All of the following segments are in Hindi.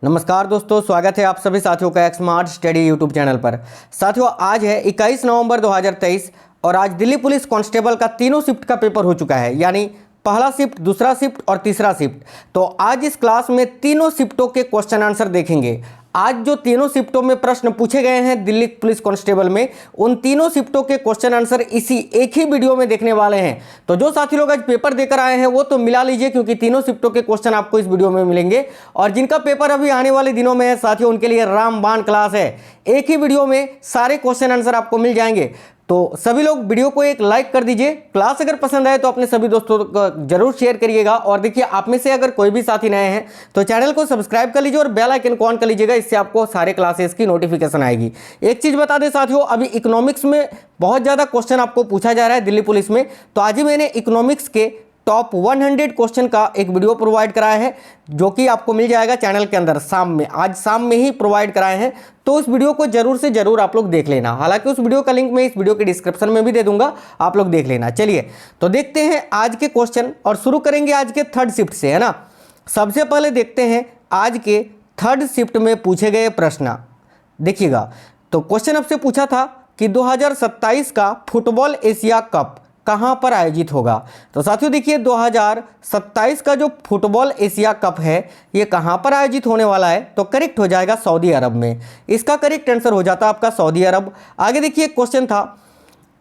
नमस्कार दोस्तों, स्वागत है आप सभी साथियों का स्मार्ट स्टडी यूट्यूब चैनल पर। साथियों, आज है 21 नवंबर 2023 और आज दिल्ली पुलिस कांस्टेबल का तीनों शिफ्ट का पेपर हो चुका है, यानी पहला शिफ्ट, दूसरा शिफ्ट और तीसरा शिफ्ट। तो आज इस क्लास में तीनों शिफ्टों के क्वेश्चन आंसर देखेंगे। आज जो तीनों शिफ्टों में प्रश्न पूछे गए हैं दिल्ली पुलिस कांस्टेबल में, उन तीनों शिफ्टों के क्वेश्चन आंसर इसी एक ही वीडियो में देखने वाले हैं। तो जो साथी लोग आज पेपर देकर आए हैं वो तो मिला लीजिए, क्योंकि तीनों शिफ्टों के क्वेश्चन आपको इस वीडियो में मिलेंगे। और जिनका पेपर अभी आने वाले दिनों में है साथियों, उनके लिए रामबाण क्लास है। एक ही वीडियो में सारे क्वेश्चन आंसर आपको मिल जाएंगे। तो सभी लोग वीडियो को एक लाइक कर दीजिए। क्लास अगर पसंद आए तो अपने सभी दोस्तों को जरूर शेयर करिएगा। और देखिए, आप में से अगर कोई भी साथी नए हैं तो चैनल को सब्सक्राइब कर लीजिए और बेल आइकन को ऑन कर लीजिएगा, इससे आपको सारे क्लासेस की नोटिफिकेशन आएगी। एक चीज बता दें साथियों, अभी इकोनॉमिक्स में बहुत ज़्यादा क्वेश्चन आपको पूछा जा रहा है दिल्ली पुलिस में। तो आज ही मैंने इकोनॉमिक्स के टॉप 100 क्वेश्चन का एक वीडियो प्रोवाइड कराया है, जो कि आपको मिल जाएगा चैनल के अंदर शाम में। आज शाम में ही प्रोवाइड कराए हैं, तो उस वीडियो को जरूर से जरूर आप लोग देख लेना। हालांकि उस वीडियो का लिंक मैं इस वीडियो के डिस्क्रिप्शन में भी दे दूंगा, आप लोग देख लेना। चलिए तो देखते हैं आज के क्वेश्चन और शुरू करेंगे आज के थर्ड शिफ्ट से, है ना। सबसे पहले देखते हैं आज के थर्ड शिफ्ट में पूछे गए प्रश्न। देखिएगा, तो क्वेश्चन आपसे पूछा था कि 2027 का फुटबॉल एशिया कप कहां पर आयोजित होगा। तो साथियों देखिए, 2027 का जो फुटबॉल एशिया कप है ये कहां पर आयोजित होने वाला है, तो करेक्ट हो जाएगा सऊदी अरब में। इसका करेक्ट आंसर हो जाता आपका सऊदी अरब। आगे देखिए, क्वेश्चन था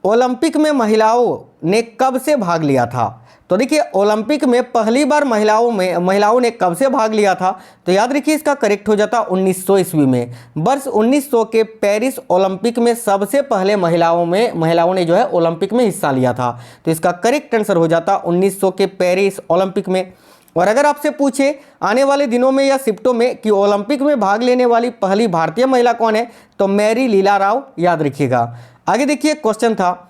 ओलंपिक में महिलाओं ने कब से भाग लिया था। तो देखिए, ओलंपिक में पहली बार महिलाओं ने कब से भाग लिया था, तो याद रखिए इसका करेक्ट हो जाता 1900 ईस्वी में। वर्ष 1900 के पेरिस ओलंपिक में सबसे पहले महिलाओं ने जो है ओलंपिक में हिस्सा लिया था। तो इसका करेक्ट आंसर हो जाता 1900 के पेरिस ओलंपिक में। और अगर आपसे पूछे आने वाले दिनों में या शिफ्टों में कि ओलंपिक में भाग लेने वाली पहली भारतीय महिला कौन है, तो मैरी लीला राव, याद रखिएगा। आगे देखिए, क्वेश्चन था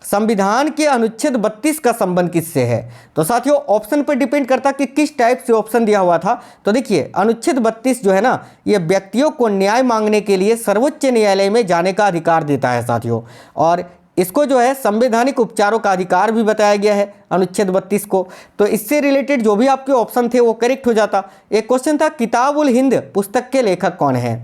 संविधान के अनुच्छेद 32 का संबंध किससे है। तो साथियों, ऑप्शन पर डिपेंड करता कि किस टाइप से ऑप्शन दिया हुआ था। तो देखिए, अनुच्छेद 32 जो है ना, ये व्यक्तियों को न्याय मांगने के लिए सर्वोच्च न्यायालय में जाने का अधिकार देता है साथियों। और इसको जो है संवैधानिक उपचारों का अधिकार भी बताया गया है अनुच्छेद 32 को। तो इससे रिलेटेड जो भी आपके ऑप्शन थे वो करेक्ट हो जाता। एक क्वेश्चन था किताब उल हिंद पुस्तक के लेखक कौन है।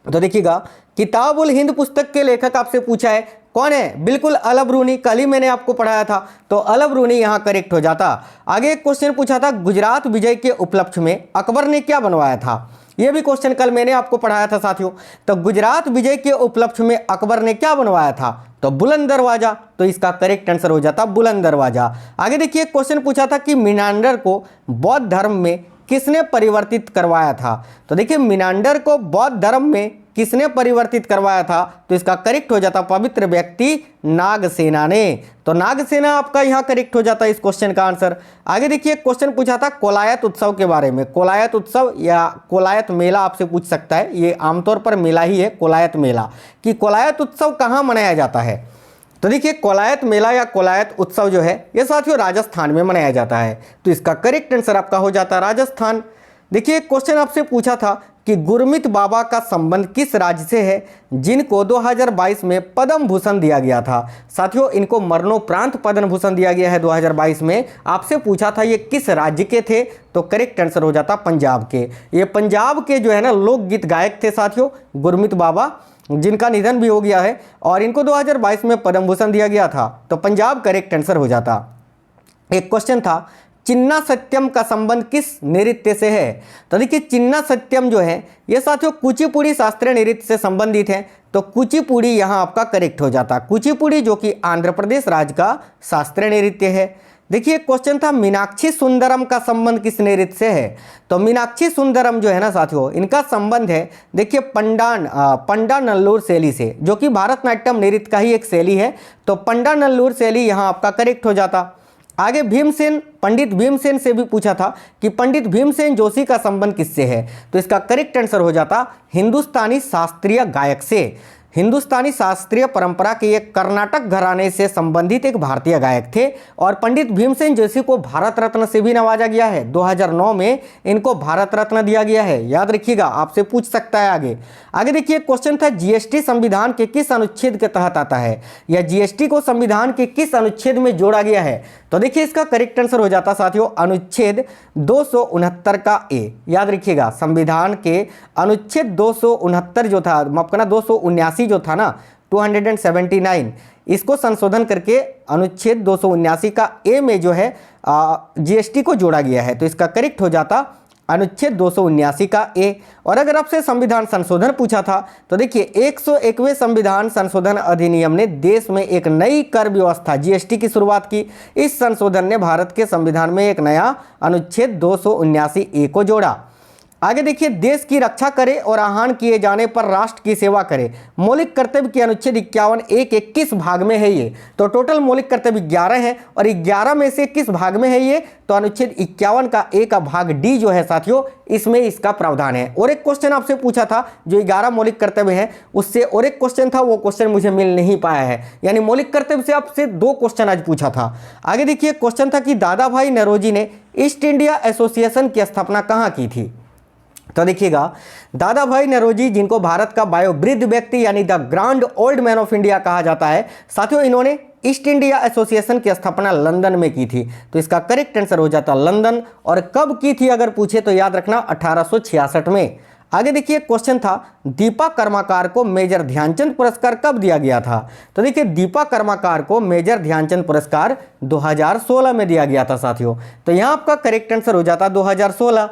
तो देखिएगा, किताब उल हिंद पुस्तक के लेखक आपसे पूछा है कौन है, बिल्कुल अल बरूनी। कल ही मैंने आपको पढ़ाया था, तो अल बरूनी यहाँ करेक्ट हो जाता। आगे एक क्वेश्चन पूछा था गुजरात विजय के उपलक्ष्य में अकबर ने क्या बनवाया था। यह भी क्वेश्चन कल मैंने आपको पढ़ाया था साथियों। तो गुजरात विजय के उपलक्ष्य में अकबर ने क्या बनवाया था, तो बुलंद दरवाजा। तो इसका करेक्ट आंसर हो जाता बुलंद दरवाजा। आगे देखिए, क्वेश्चन पूछा था कि मीनांडर को बौद्ध धर्म में किसने परिवर्तित करवाया था। तो देखिए, मीनांडर को बौद्ध धर्म में किसने परिवर्तित करवाया था, तो इसका करेक्ट हो जाता पवित्र व्यक्ति नागसेना ने। तो नागसेना आपका यहाँ करेक्ट हो जाता इस क्वेश्चन का आंसर। आगे देखिए, क्वेश्चन पूछा था कोलायत उत्सव के बारे में। कोलायत उत्सव या कोलायत मेला आपसे पूछ सकता है, ये आमतौर पर मेला ही है कोलायत मेला, कि कोलायत उत्सव कहाँ मनाया जाता है। तो देखिए, कोलायत मेला या कोलायत उत्सव जो है ये साथियों राजस्थान में मनाया जाता है। तो इसका करेक्ट आंसर आपका हो जाता राजस्थान। देखिए, क्वेश्चन आपसे पूछा था कि गुरमीत बाबा का संबंध किस राज्य से है, जिनको 2022 में पद्म भूषण दिया गया था। साथियों, इनको मरणोपरांत पद्म भूषण दिया गया है 2022 में। आपसे पूछा था ये किस राज्य के थे, तो करेक्ट आंसर हो जाता पंजाब के। ये पंजाब के जो है ना लोकगीत गायक थे साथियों, गुरमीत बाबा, जिनका निधन भी हो गया है, और इनको 2022 में पद्म भूषण दिया गया था। तो पंजाब करेक्ट आंसर हो जाता। एक क्वेश्चन था चिन्ना सत्यम का संबंध किस नृत्य से है। तो देखिए, चिन्ना सत्यम जो है ये साथियों कुचिपुड़ी शास्त्रीय नृत्य से संबंधित है। तो कुचिपुड़ी यहाँ आपका करेक्ट हो जाता। कुचिपुड़ी जो कि आंध्र प्रदेश राज्य का शास्त्रीय नृत्य है। देखिए, क्वेश्चन था मीनाक्षी सुंदरम का संबंध किस नृत्य से है। तो मीनाक्षी सुंदरम जो है ना साथियों, इनका संबंध है देखिए पंडा नल्लूर शैली से, जो कि भारतनाट्यम नृत्य का ही एक शैली है। तो पंडा नल्लूर शैली यहाँ आपका करेक्ट हो जाता। आगे भीमसेन, पंडित भीमसेन से भी पूछा था कि पंडित भीमसेन जोशी का संबंध किससे है। तो इसका करेक्ट आंसर हो जाता हिंदुस्तानी शास्त्रीय गायक से। हिंदुस्तानी शास्त्रीय परंपरा के एक कर्नाटक घराने से संबंधित एक भारतीय गायक थे और पंडित भीमसेन जोशी को भारत रत्न से भी नवाजा गया है। 2009 में इनको भारत रत्न दिया गया है, याद रखिएगा, आपसे पूछ सकता है आगे। आगे देखिए क्वेश्चन था जीएसटी संविधान के किस अनुच्छेद के तहत आता है, या जीएसटी को संविधान के किस अनुच्छेद में जोड़ा गया है। तो देखिए इसका करेक्ट आंसर हो जाता साथियों अनुच्छेद 269 का ए। याद रखिएगा संविधान के अनुच्छेद 269 जो था, माफ करना 279 जो था ना 279, इसको संशोधन करके अनुच्छेद 279 का ए में जो है जीएसटी को जोड़ा गया है। तो इसका करेक्ट हो जाता अनुच्छेद 279 का ए। और अगर आपसे संविधान संशोधन पूछा था तो देखिए 101वें संविधान संशोधन अधिनियम ने देश में एक नई कर व्यवस्था जीएसटी की शुरुआत की। इस संशोधन ने भारत के संविधान में एक नया अनुच्छेद 279 ए को जोड़ा। आगे देखिए देश की रक्षा करे और आह्वान किए जाने पर राष्ट्र की सेवा करे, मौलिक कर्तव्य के अनुच्छेद 51 ए के किस भाग में है ये। तो टोटल मौलिक कर्तव्य 11 है और 11 में से किस भाग में है ये, तो अनुच्छेद 51 का ए का भाग डी जो है साथियों, इसमें इसका प्रावधान है। और एक क्वेश्चन आपसे पूछा था जो 11 मौलिक कर्तव्य है उससे, और एक क्वेश्चन था वो क्वेश्चन मुझे मिल नहीं पाया है, यानी मौलिक कर्तव्य से आपसे 2 क्वेश्चन आज पूछा था। आगे देखिए क्वेश्चन था कि दादा भाई नौरोजी ने ईस्ट इंडिया एसोसिएशन की स्थापना कहाँ की थी। तो देखिएगा दादा भाई नौरोजी, जिनको भारत का वयोवृद्ध व्यक्ति यानी the grand old man of India कहा जाता है साथियों, इन्होंने ईस्ट इंडिया एसोसिएशन की स्थापना लंदन में की थी। तो इसका करेक्ट आंसर हो जाता लंदन। और कब की थी अगर पूछे तो याद रखना 1866 में। आगे देखिए क्वेश्चन था दीपा कर्माकार को मेजर ध्यानचंद पुरस्कार कब दिया गया था। तो देखिए दीपा कर्माकार को मेजर ध्यानचंद पुरस्कार 2016 में दिया गया था साथियों। तो यहाँ आपका करेक्ट आंसर हो जाता 2016।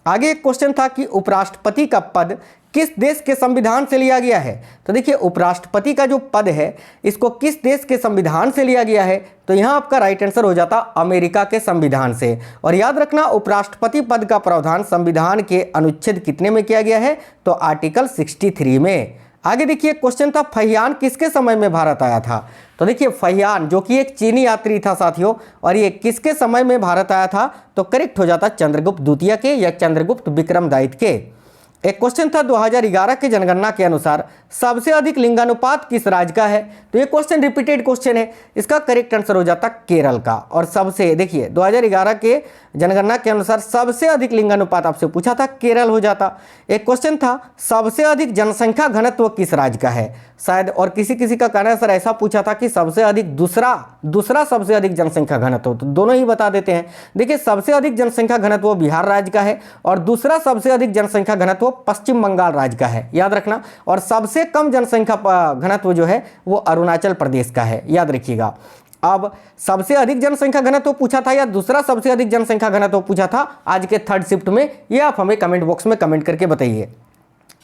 आगे एक क्वेश्चन था कि उपराष्ट्रपति का पद किस देश के संविधान से लिया गया है। तो देखिए उपराष्ट्रपति का जो पद है इसको किस देश के संविधान से लिया गया है, तो यहाँ आपका राइट आंसर हो जाता अमेरिका के संविधान से। और याद रखना उपराष्ट्रपति पद का प्रावधान संविधान के अनुच्छेद कितने में किया गया है, तो आर्टिकल 63 में। आगे देखिए क्वेश्चन था फहियान किसके समय में भारत आया था। तो देखिए फहियान जो कि एक चीनी यात्री था साथियों, और ये किसके समय में भारत आया था, तो करेक्ट हो जाता चंद्रगुप्त द्वितीय के या चंद्रगुप्त विक्रमोत्तर के। एक क्वेश्चन था 2011 के जनगणना के अनुसार सबसे अधिक लिंगानुपात किस राज्य का है। तो ये क्वेश्चन रिपीटेड क्वेश्चन है, इसका करेक्ट आंसर हो जाता केरल का। और सबसे देखिए 2011 के जनगणना के अनुसार सबसे अधिक लिंगानुपात आपसे पूछा था, केरल हो जाता। एक क्वेश्चन था सबसे अधिक जनसंख्या घनत्व किस राज्य का है शायद, और किसी का कहना सर ऐसा पूछा था कि सबसे अधिक दूसरा सबसे अधिक जनसंख्या घनत्व, तो दोनों ही बता देते हैं। देखिए सबसे अधिक जनसंख्या घनत्व बिहार राज्य का है और दूसरा सबसे अधिक जनसंख्या घनत्व पश्चिम बंगाल राज्य का है, याद रखना। और सबसे कम जनसंख्या घनत्व जो है वो अरुणाचल प्रदेश का है, याद रखिएगा। अब सबसे अधिक जनसंख्या घनत्व पूछा था या दूसरा सबसे अधिक जनसंख्या घनत्व पूछा था आज के थर्ड शिफ्ट में, ये आप हमें कमेंट बॉक्स में कमेंट करके बताइए।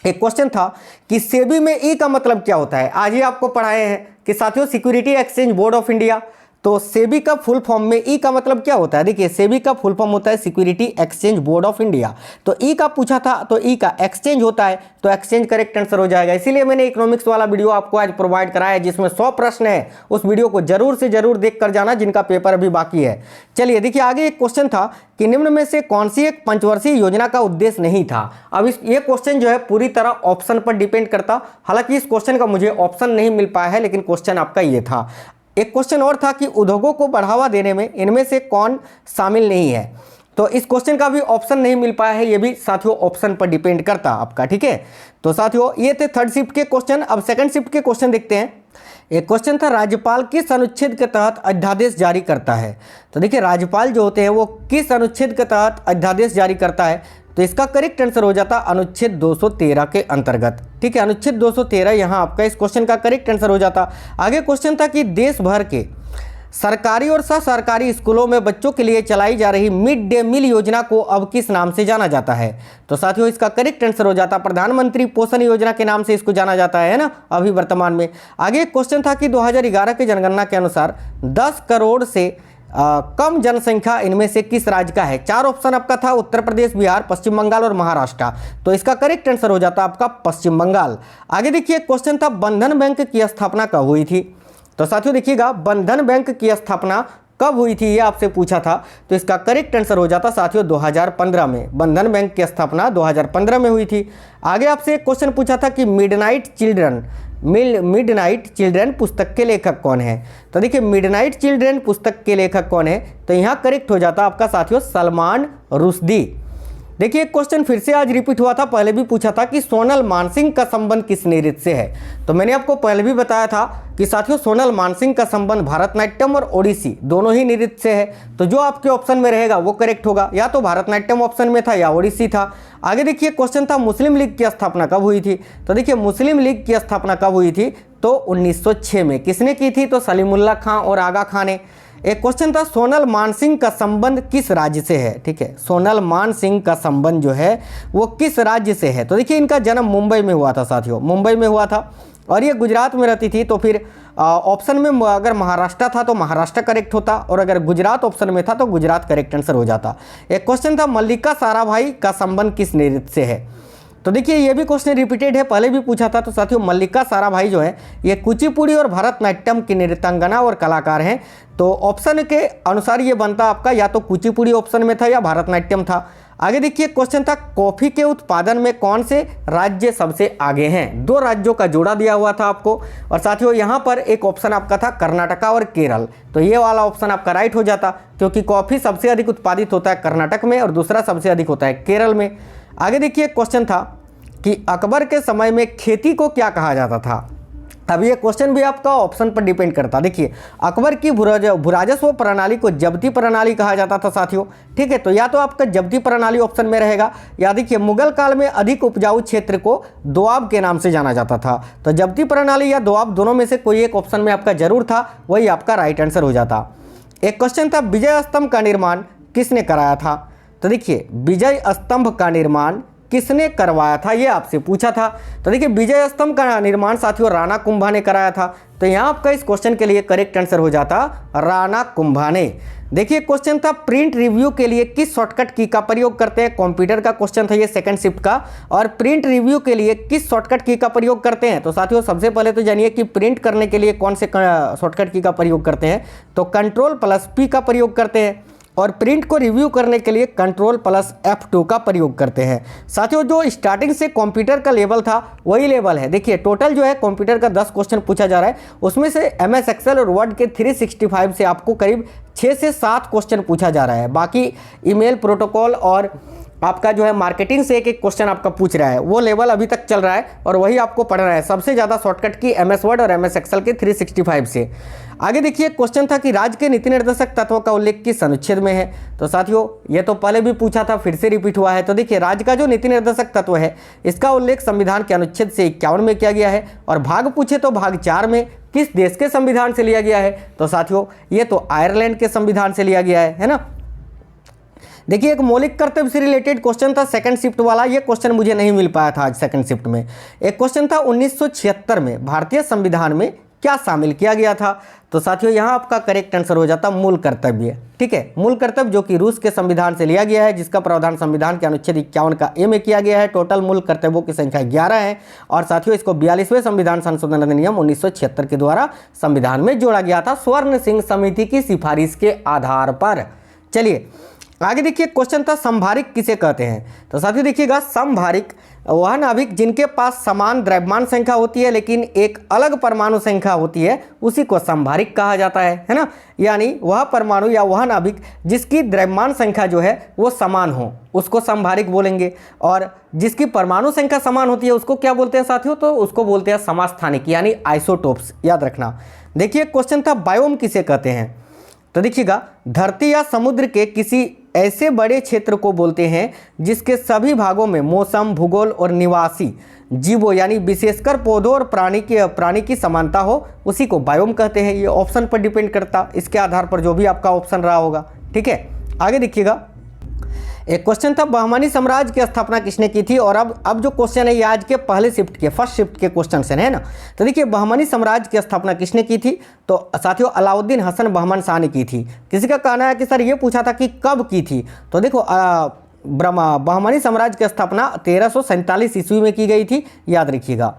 एक क्वेश्चन था कि सेबी में ई का मतलब क्या होता है। आज ही आपको पढ़ाए हैं कि साथियों security exchange board of India, तो सेबी का फुल फॉर्म में ई का मतलब क्या होता है। देखिए सेबी का फुल फॉर्म होता है security exchange board of India. तो ई का पूछा था तो ई का एक्सचेंज होता है, तो एक्सचेंज करेक्ट आंसर हो जाएगा। इसीलिए मैंने इकोनॉमिक्स वाला वीडियो आपको आज प्रोवाइड कराया है जिसमें 100 प्रश्न है। उस वीडियो को जरूर से जरूर देख कर जाना जिनका पेपर अभी बाकी है। चलिए देखिए आगे एक क्वेश्चन था कि निम्न में से कौन सी एक पंचवर्षीय योजना का उद्देश्य नहीं था। अब ये क्वेश्चन जो है पूरी तरह ऑप्शन पर डिपेंड करता, हालांकि इस क्वेश्चन का मुझे ऑप्शन नहीं मिल पाया है, लेकिन क्वेश्चन आपका ये था। एक क्वेश्चन और था कि उद्योगों को बढ़ावा देने में इनमें से कौन शामिल नहीं है। तो इस क्वेश्चन का भी ऑप्शन नहीं मिल पाया है, ये भी साथियों ऑप्शन पर डिपेंड करता आपका, ठीक है। तो साथियों ये थे थर्ड शिफ्ट के क्वेश्चन। अब सेकंड शिफ्ट के क्वेश्चन देखते हैं। एक क्वेश्चन था राज्यपाल किस अनुच्छेद के तहत अध्यादेश जारी करता है। तो देखिए राज्यपाल जो होते हैं वो किस अनुच्छेद के तहत अध्यादेश जारी करता है, तो इसका करेक्ट आंसर हो जाता अनुच्छेद 213 के अंतर्गत, ठीक है। अनुच्छेद 213 यहाँ आपका इस क्वेश्चन का करेक्ट आंसर हो जाता। आगे क्वेश्चन था कि देश भर के सरकारी और सह सरकारी स्कूलों में बच्चों के लिए चलाई जा रही मिड डे मील योजना को अब किस नाम से जाना जाता है। तो साथियों इसका करेक्ट आंसर हो जाता प्रधानमंत्री पोषण योजना के नाम से इसको जाना जाता है ना अभी वर्तमान में। आगे एक क्वेश्चन था कि 2011 के जनगणना के अनुसार 10 करोड़ से कम जनसंख्या इनमें से किस राज्य का है। 4 ऑप्शन आपका था उत्तर प्रदेश, बिहार, पश्चिम बंगाल और महाराष्ट्र। तो इसका करेक्ट आंसर हो जाता आपका पश्चिम बंगाल। आगे देखिए क्वेश्चन था बंधन बैंक की स्थापना कब हुई थी। तो साथियों देखिएगा बंधन बैंक की स्थापना कब हुई थी ये आपसे पूछा था, तो इसका करेक्ट आंसर हो जाता साथियों 2015 में। बंधन बैंक की स्थापना 2015 में हुई थी। आगे आपसे एक क्वेश्चन पूछा था कि मिडनाइट चिल्ड्रन मिडनाइट चिल्ड्रन पुस्तक के लेखक कौन है? तो देखिए मिडनाइट चिल्ड्रन पुस्तक के लेखक कौन है, तो यहाँ करेक्ट हो जाता आपका साथियों सलमान रुश्दी। देखिए एक क्वेश्चन फिर से आज रिपीट हुआ था, पहले भी पूछा था कि सोनल मानसिंह का संबंध किस नृत्य से है। तो मैंने आपको पहले भी बताया था कि साथियों सोनल मानसिंह का संबंध भरतनाट्यम और ओडिसी दोनों ही नृत्य से है। तो जो आपके ऑप्शन में रहेगा वो करेक्ट होगा, या तो भरतनाट्यम ऑप्शन में था या ओडिसी था। आगे देखिए क्वेश्चन था मुस्लिम लीग की स्थापना कब हुई थी। तो देखिए मुस्लिम लीग की स्थापना कब हुई थी, तो 1906 में। किसने की थी, तो सलीमुल्लाह खां और आगा खां ने। एक क्वेश्चन था सोनल मानसिंह का संबंध किस राज्य से है। ठीक है, सोनल मानसिंह का संबंध जो है वो किस राज्य से है। तो देखिए इनका जन्म मुंबई में हुआ था साथियों, मुंबई में हुआ था, और ये गुजरात में रहती थी। तो फिर ऑप्शन में अगर महाराष्ट्र था तो महाराष्ट्र करेक्ट होता, और अगर गुजरात ऑप्शन में था तो गुजरात करेक्ट आंसर हो जाता। एक क्वेश्चन था मल्लिका साराभाई का संबंध किस नृत्य से है। तो देखिए ये भी क्वेश्चन रिपीटेड है, पहले भी पूछा था। तो साथियों मल्लिका साराभाई जो है ये कुचिपुड़ी और भरतनाट्यम की नृत्यांगना और कलाकार हैं। तो ऑप्शन के अनुसार ये बनता आपका या तो कुचिपुड़ी ऑप्शन में था या भरतनाट्यम था। आगे देखिए क्वेश्चन था कॉफी के उत्पादन में कौन से राज्य सबसे आगे हैं। दो राज्यों का जोड़ा दिया हुआ था आपको, और साथियों यहाँ पर एक ऑप्शन आपका था कर्नाटका और केरल। तो ये वाला ऑप्शन आपका राइट हो जाता, क्योंकि कॉफी सबसे अधिक उत्पादित होता है कर्नाटक में और दूसरा सबसे अधिक होता है केरल में। आगे देखिए क्वेश्चन था कि अकबर के समय में खेती को क्या कहा जाता था। अब ये क्वेश्चन भी आपका ऑप्शन पर डिपेंड करता। देखिए अकबर की भूराजस्व प्रणाली को जब्ती प्रणाली कहा जाता था साथियों। ठीक है, तो या तो आपका जब्ती प्रणाली ऑप्शन में रहेगा, या देखिए मुगल काल में अधिक उपजाऊ क्षेत्र को दोआब के नाम से जाना जाता था। तो जब्ती प्रणाली या दोआब दोनों में से कोई एक ऑप्शन में आपका जरूर था, वही आपका राइट आंसर हो जाता। एक क्वेश्चन था विजय स्तंभ का निर्माण किसने कराया था। तो देखिए विजय स्तंभ का निर्माण किसने करवाया था, ये आपसे पूछा था। तो देखिए विजय स्तंभ का निर्माण साथियों राणा कुंभा ने कराया था। तो यहाँ आपका इस क्वेश्चन के लिए करेक्ट आंसर हो जाता राणा कुंभा ने। देखिए क्वेश्चन था प्रिंट रिव्यू के लिए किस शॉर्टकट की का प्रयोग करते हैं। कंप्यूटर का क्वेश्चन था ये सेकंड शिफ्ट का, और प्रिंट रिव्यू के लिए किस शॉर्टकट की का प्रयोग करते हैं। तो साथियों सबसे पहले तो जानिए कि प्रिंट करने के लिए कौन से शॉर्टकट की का प्रयोग करते हैं। तो Ctrl+P का प्रयोग करते हैं, और प्रिंट को रिव्यू करने के लिए Ctrl+F2 का प्रयोग करते हैं। साथियों जो स्टार्टिंग से कंप्यूटर का लेवल था वही लेवल है। देखिए टोटल जो है कंप्यूटर का 10 क्वेश्चन पूछा जा रहा है, उसमें से MS एक्सेल और वर्ड के 365 से आपको करीब 6 से 7 क्वेश्चन पूछा जा रहा है। बाकी ईमेल प्रोटोकॉल और आपका जो है मार्केटिंग से एक एक क्वेश्चन आपका पूछ रहा है, वो लेवल अभी तक चल रहा है और वही आपको पढ़ना है। सबसे ज़्यादा शॉर्टकट की MS वर्ड और MS एक्सेल के 365 से। आगे देखिए क्वेश्चन था कि राज्य के नीति निर्देशक तत्वों का उल्लेख किस अनुच्छेद में है। तो साथियों ये तो पहले भी पूछा था, फिर से रिपीट हुआ है। तो देखिए राज्य का जो नीति निर्देशक तत्व है इसका उल्लेख संविधान के अनुच्छेद से 51 में किया गया है, और भाग पूछे तो भाग 4 में किस देश के संविधान से लिया गया है। तो साथियों ये तो आयरलैंड के संविधान से लिया गया है ना। देखिए एक मौलिक कर्तव्य से रिलेटेड क्वेश्चन था सेकंड शिफ्ट वाला, ये क्वेश्चन मुझे नहीं मिल पाया था आज सेकंड शिफ्ट में। एक क्वेश्चन था 1976 में भारतीय संविधान में क्या शामिल किया गया था। तो साथियों यहाँ आपका करेक्ट आंसर हो जाता मूल कर्तव्य। ठीक है, मूल कर्तव्य जो कि रूस के संविधान से लिया गया है, जिसका प्रावधान संविधान के अनुच्छेद 51 का ए में किया गया है। टोटल मूल कर्तव्यों की संख्या 11 है, और साथियों इसको 42वें संविधान संशोधन अधिनियम 1976 के द्वारा संविधान में जोड़ा गया था स्वर्ण सिंह समिति की सिफारिश के आधार पर। चलिए आगे देखिए क्वेश्चन था संभारिक किसे कहते हैं। तो साथियों देखिएगा संभारिक वह नाभिक जिनके पास समान द्रव्यमान संख्या होती है लेकिन एक अलग परमाणु संख्या होती है, उसी को संभारिक कहा जाता है ना। यानी वह परमाणु या वह नाभिक जिसकी द्रव्यमान संख्या जो है वो समान हो उसको संभारिक बोलेंगे, और जिसकी परमाणु संख्या समान होती है उसको क्या बोलते हैं साथियों, तो उसको बोलते हैं समस्थानिक यानी आइसोटोप्स, याद रखना। देखिए क्वेश्चन था बायोम किसे कहते हैं। तो देखिएगा धरती या समुद्र के किसी ऐसे बड़े क्षेत्र को बोलते हैं जिसके सभी भागों में मौसम, भूगोल और निवासी जीवों यानी विशेषकर पौधों और प्राणी की समानता हो, उसी को बायोम कहते हैं। ये ऑप्शन पर डिपेंड करता, इसके आधार पर जो भी आपका ऑप्शन रहा होगा। ठीक है, आगे देखिएगा एक क्वेश्चन था बहमानी साम्राज्य की स्थापना किसने की थी। और अब जो क्वेश्चन है ये आज के पहले शिफ्ट के फर्स्ट शिफ्ट के क्वेश्चन है ना। तो देखिए बहमानी साम्राज्य की स्थापना किसने की थी। तो साथियों अलाउद्दीन हसन बहमन शाह ने की थी। किसी का कहना है कि सर ये पूछा था कि कब की थी। तो देखो बहमानी साम्राज्य की स्थापना 1347 ईस्वी में की गई थी, याद रखिएगा।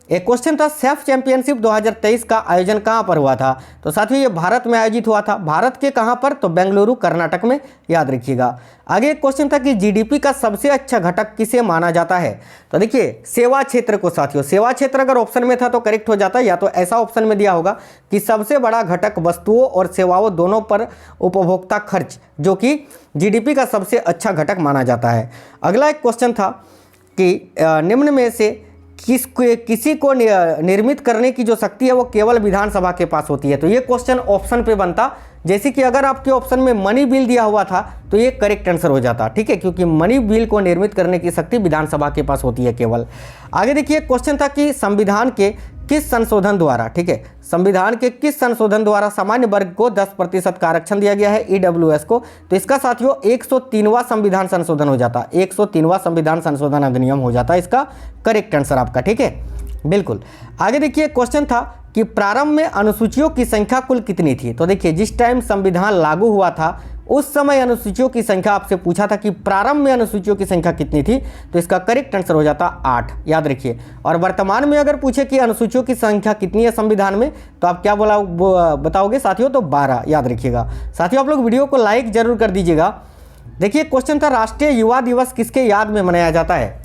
एक क्वेश्चन था सेफ चैंपियनशिप 2023 का आयोजन कहां पर हुआ था? तो साथियों ये भारत में आयोजित हुआ था। भारत के कहां पर? तो बेंगलुरु कर्नाटक में, याद रखिएगा। आगे एक क्वेश्चन था कि जीडीपी का सबसे अच्छा घटक किसे माना जाता है? तो देखिए सेवा क्षेत्र को साथियों, सेवा क्षेत्र अगर ऑप्शन में था तो करेक्ट हो जाता, या तो ऐसा ऑप्शन में दिया होगा कि सबसे बड़ा घटक वस्तुओं और सेवाओं दोनों पर उपभोक्ता खर्च, जो कि जीडीपी का सबसे अच्छा घटक माना जाता है। अगला एक क्वेश्चन था कि निम्न में से किसी को निर्मित करने की जो शक्ति है वो केवल विधानसभा के पास होती है? तो ये क्वेश्चन ऑप्शन पे बनता, जैसे कि अगर आपके ऑप्शन में मनी बिल दिया हुआ था तो ये करेक्ट आंसर हो जाता, ठीक है, क्योंकि मनी बिल को निर्मित करने की शक्ति विधानसभा के पास होती है केवल। आगे देखिए क्वेश्चन था कि संविधान के किस संशोधन द्वारा, ठीक है, संविधान के किस संशोधन द्वारा सामान्य वर्ग को 10% का आरक्षण दिया गया है, ईडब्ल्यूएस को? तो इसका साथियों 103वां संविधान संशोधन हो जाता, 103वां संविधान संशोधन अधिनियम हो जाता इसका करेक्ट आंसर आपका, ठीक है, बिल्कुल। आगे देखिए क्वेश्चन था कि प्रारंभ में अनुसूचियों की संख्या कुल कितनी थी? तो देखिए जिस टाइम संविधान लागू हुआ था उस समय अनुसूचियों की संख्या आपसे पूछा था कि प्रारंभ में अनुसूचियों की संख्या कितनी थी, तो इसका करेक्ट आंसर हो जाता 8, याद रखिए। और वर्तमान में अगर पूछे कि अनुसूचियों की संख्या कितनी है संविधान में, तो आप क्या बताओगे साथियों? तो 12, याद रखिएगा। साथियों आप लोग वीडियो को लाइक जरूर कर दीजिएगा। देखिए क्वेश्चन था राष्ट्रीय युवा दिवस किसके याद में मनाया जाता है?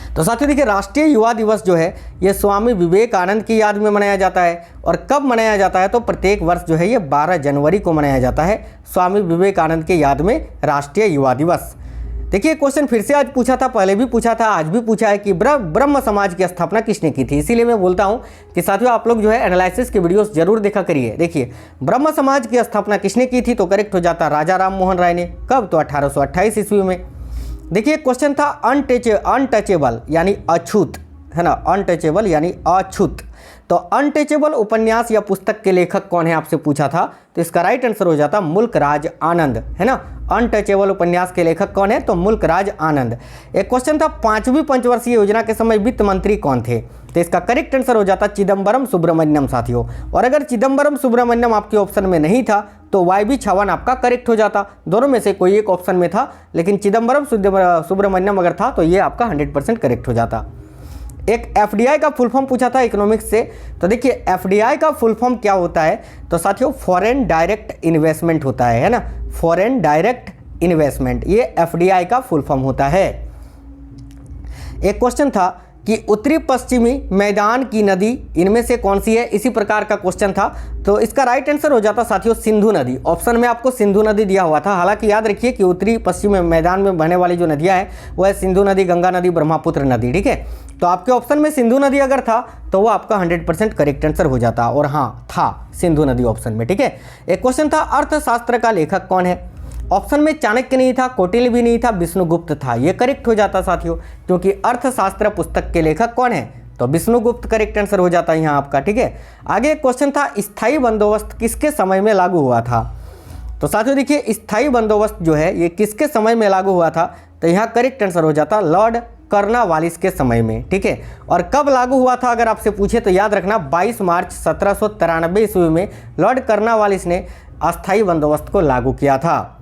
तो साथियों देखिए राष्ट्रीय युवा दिवस जो है ये स्वामी विवेकानंद की याद में मनाया जाता है। और कब मनाया जाता है? तो प्रत्येक वर्ष जो है ये 12 जनवरी को मनाया जाता है, स्वामी विवेकानंद के याद में राष्ट्रीय युवा दिवस। देखिए क्वेश्चन फिर से आज पूछा था, पहले भी पूछा था, आज भी पूछा है कि ब्रह्म समाज की स्थापना किसने की थी? इसीलिए मैं बोलता हूं कि साथियों आप लोग जो है एनालिसिस के वीडियोस जरूर देखा करिए। देखिए ब्रह्म समाज की स्थापना किसने की थी? तो करेक्ट हो जाता राजा राम मोहन राय ने। कब? तो 1828 ईस्वी में। देखिए क्वेश्चन था अनटचेबल यानी अछूत, है ना, अनटचेबल यानी अछूत। तो अनटचेबल उपन्यास या पुस्तक के लेखक कौन है आपसे पूछा था? तो इसका राइट आंसर हो जाता मुल्कराज आनंद, है ना। अनटचेबल उपन्यास के लेखक कौन है? तो मुल्कराज आनंद। एक क्वेश्चन था 5वीं पंचवर्षीय योजना के समय वित्त मंत्री कौन थे? तो इसका करेक्ट आंसर हो जाता चिदम्बरम सुब्रमण्यम साथियों। और अगर चिदम्बरम सुब्रमण्यम आपके ऑप्शन में नहीं था तो वाई छावन आपका करेक्ट हो जाता। दोनों में से कोई एक ऑप्शन में था, लेकिन चिदम्बरम सुब्रमण्यम अगर था तो ये आपका 100% करेक्ट हो जाता। एक एफडीआई का फुल फॉर्म पूछा था इकोनॉमिक्स से। तो देखिए एफडीआई का फुल फॉर्म क्या होता है? तो साथियों फॉरेन डायरेक्ट इन्वेस्टमेंट होता है ना, फॉरेन डायरेक्ट इन्वेस्टमेंट, ये एफडीआई का फुल फॉर्म होता है। एक क्वेश्चन था कि उत्तरी पश्चिमी मैदान की नदी इनमें से कौन सी है? इसी प्रकार का क्वेश्चन था। तो इसका राइट आंसर हो जाता साथियों सिंधु नदी। ऑप्शन में आपको सिंधु नदी दिया हुआ था, हालांकि याद रखिए कि उत्तरी पश्चिमी मैदान में बहने वाली जो नदियां हैं वो है सिंधु नदी, गंगा नदी, ब्रह्मपुत्र नदी, ठीक है। तो आपके ऑप्शन में सिंधु नदी अगर था तो वो आपका 100% करेक्ट आंसर हो जाता, और हाँ था सिंधु नदी ऑप्शन में, ठीक है। एक क्वेश्चन था अर्थशास्त्र का लेखक कौन है? ऑप्शन में चाणक्य नहीं था, कौटिल्य भी नहीं था, विष्णुगुप्त था। ये करेक्ट हो जाता साथियों, क्योंकि अर्थशास्त्र पुस्तक के लेखक कौन है? तो विष्णुगुप्त करेक्ट आंसर हो जाता है यहाँ आपका, ठीक है। आगे एक क्वेश्चन था स्थायी बंदोबस्त किसके समय में लागू हुआ था? तो साथियों देखिए स्थायी बंदोबस्त जो है ये किसके समय में लागू हुआ था? तो यहाँ करेक्ट आंसर हो जाता लॉर्ड कर्नवालिस के समय में, ठीक है। और कब लागू हुआ था अगर आपसे पूछे तो याद रखना 22 मार्च 1793 ईस्वी में लॉर्ड कर्नवालिस ने अस्थायी बंदोबस्त को लागू किया था।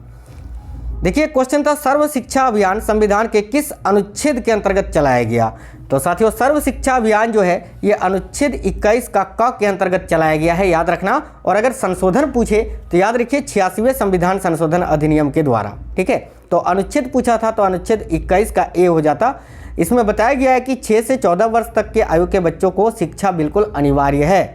देखिए क्वेश्चन था सर्व शिक्षा अभियान संविधान के किस अनुच्छेद के अंतर्गत चलाया गया? तो साथियों सर्व शिक्षा अभियान जो है ये अनुच्छेद 21 का क के अंतर्गत चलाया गया है, याद रखना। और अगर संशोधन पूछे तो याद रखिए 86वें संविधान संशोधन अधिनियम के द्वारा, ठीक है। तो अनुच्छेद पूछा था तो अनुच्छेद 21 का ए हो जाता। इसमें बताया गया है कि 6 से 14 वर्ष तक के आयु के बच्चों को शिक्षा बिल्कुल अनिवार्य है।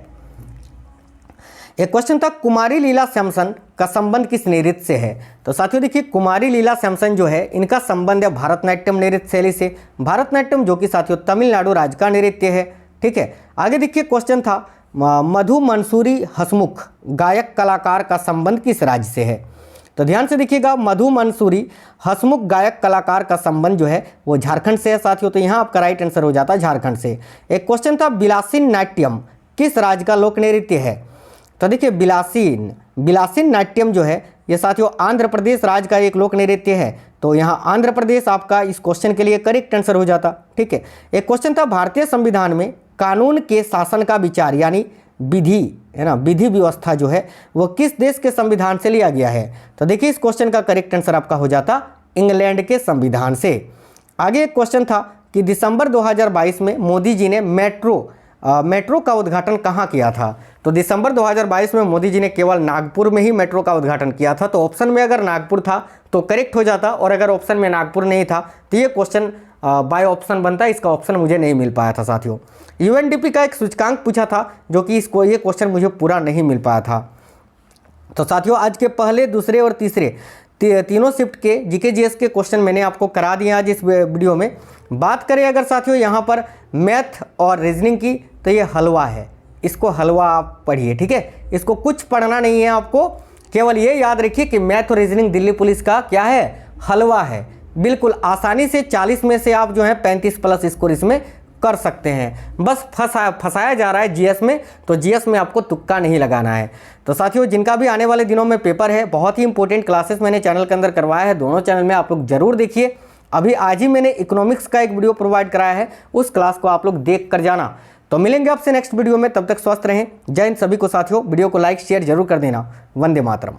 एक क्वेश्चन था कुमारी लीला सैमसन का संबंध किस नृत्य से है? तो साथियों देखिए कुमारी लीला सैमसन जो है इनका संबंध है भारतनाट्यम नृत्य शैली से। भारतनाट्यम जो कि साथियों तमिलनाडु राज्य का नृत्य है, ठीक है। आगे देखिए क्वेश्चन था मधु मंसूरी हसमुख गायक कलाकार का संबंध किस राज्य से है? तो ध्यान से देखिएगा मधु मंसूरी हसमुख गायक कलाकार का संबंध जो है वो झारखंड से है साथियों। तो यहाँ आपका राइट आंसर हो जाता है झारखंड से। एक क्वेश्चन था बिलासिन नाट्यम किस राज्य का लोक नृत्य है? तो देखिए बिलासिन नाट्यम जो है ये साथियों आंध्र प्रदेश राज्य का एक लोक नृत्य है। तो यहाँ आंध्र प्रदेश आपका इस क्वेश्चन के लिए करेक्ट आंसर हो जाता, ठीक है। एक क्वेश्चन था भारतीय संविधान में कानून के शासन का विचार यानी विधि, है ना, विधि व्यवस्था जो है वो किस देश के संविधान से लिया गया है? तो देखिए इस क्वेश्चन का करेक्ट आंसर आपका हो जाता इंग्लैंड के संविधान से। आगे एक क्वेश्चन था कि दिसंबर 2022 में मोदी जी ने मेट्रो का उद्घाटन कहाँ किया था। तो दिसंबर 2022 में मोदी जी ने केवल नागपुर में ही मेट्रो का उद्घाटन किया था। तो ऑप्शन में अगर नागपुर था तो करेक्ट हो जाता, और अगर ऑप्शन में नागपुर नहीं था तो ये क्वेश्चन बाय ऑप्शन बनता है। इसका ऑप्शन मुझे नहीं मिल पाया था साथियों। यूएनडीपी का एक सूचकांक पूछा था, जो कि इसको ये क्वेश्चन मुझे पूरा नहीं मिल पाया था। तो साथियों आज के पहले, दूसरे और तीसरे तीनों शिफ्ट के जीके जीएस के क्वेश्चन मैंने आपको करा दिए आज इस वीडियो में। बात करें अगर साथियों यहाँ पर मैथ और रीजनिंग की, तो ये हलवा है, इसको हलवा आप पढ़िए, ठीक है। इसको कुछ पढ़ना नहीं है आपको, केवल ये याद रखिए कि मैथ और रीजनिंग दिल्ली पुलिस का क्या है, हलवा है। बिल्कुल आसानी से 40 में से आप जो है 35 प्लस स्कोर इसमें कर सकते हैं। बस फंसाया जा रहा है जीएस में, तो जीएस में आपको तुक्का नहीं लगाना है। तो साथियों जिनका भी आने वाले दिनों में पेपर है, बहुत ही इंपॉर्टेंट क्लासेस मैंने चैनल के अंदर करवाया है, दोनों चैनल में आप लोग जरूर देखिए। अभी आज ही मैंने इकोनॉमिक्स का एक वीडियो प्रोवाइड कराया है, उस क्लास को आप लोग देख कर जाना। तो मिलेंगे आपसे नेक्स्ट वीडियो में, तब तक स्वस्थ रहें। जय हिंद सभी को साथियों। वीडियो को लाइक शेयर जरूर कर देना। वंदे मातरम।